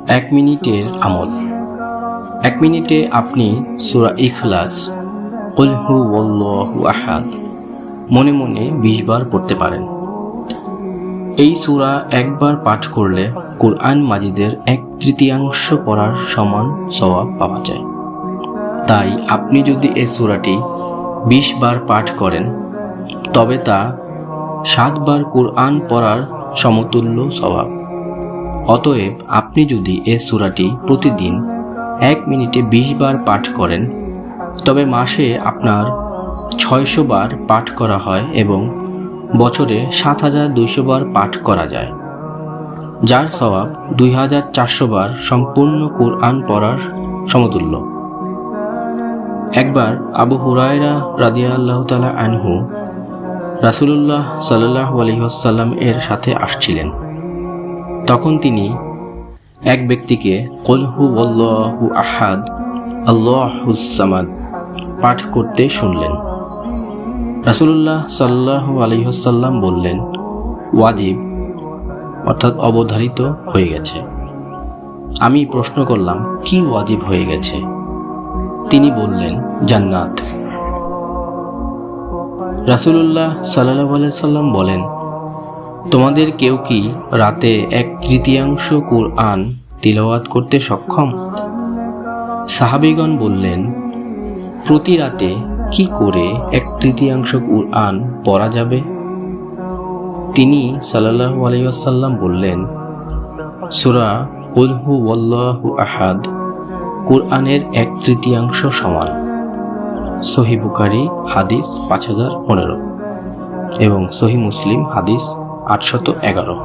এক মিনিটের আমল। এক মিনিটে আপনি সূরা ইখলাস, কুল হুয়াল্লাহু আহাদ মনে মনে 20 বার পড়তে পারেন। এই সূরা একবার পাঠ করলে কুরআন মাজিদের 1/3 পড়ার সমান সওয়াব পাওয়া যায়। তাই আপনি যদি এই সূরাটি 20 বার পাঠ করেন তবে তা 7 বার কুরআন পড়ার সমতুল্য সওয়াব। অতএব আপনি যদি এই সূরাটি প্রতিদিন 1 মিনিটে 20 বার পাঠ করেন তবে মাসে আপনার 600 বার পাঠ করা হয় এবং বছরে 7200 বার পাঠ করা যায়, যার সওয়াব 2400 বার সম্পূর্ণ কুরআন পড়ার সমতুল্য। একবার আবু হুরায়রা রাদিয়াল্লাহু তাআলা আনহু রাসূলুল্লাহ সাল্লাল্লাহু আলাইহি ওয়াসাল্লাম এর সাথে আসছিলেন। তখন তিনি এক ব্যক্তিকে কুল হুয়াল্লাহু আহাদ আল্লাহুস সামাদ পাঠ করতে শুনলেন। রাসূলুল্লাহ সাল্লাল্লাহু আলাইহি ওয়াসাল্লাম বললেন, ওয়াজিব অর্থাৎ অবধারিত হয়ে গেছে। আমি প্রশ্ন করলাম, কি ওয়াজিব হয়ে গেছে? তিনি বললেন, জান্নাত। রাসূলুল্লাহ সাল্লাল্লাহু আলাইহি ওয়াসাল্লাম বলেন, তোমাদের কেউ কি রাতে 1/3 কুরআন তিলাওয়াত করতে সক্ষম? সাহাবীগণ বললেন, প্রতি রাতে কি করে 1/3 কুরআন পড়া যাবে? তিনি সাল্লাল্লাহু আলাইহি ওয়াসাল্লাম বললেন, সূরা কুল হুয়াল্লাহু আহাদ কুরআনের 1/3 সমান। সহিহ বুখারী হাদিস 5015 এবং সহিহ মুসলিম হাদিস 811।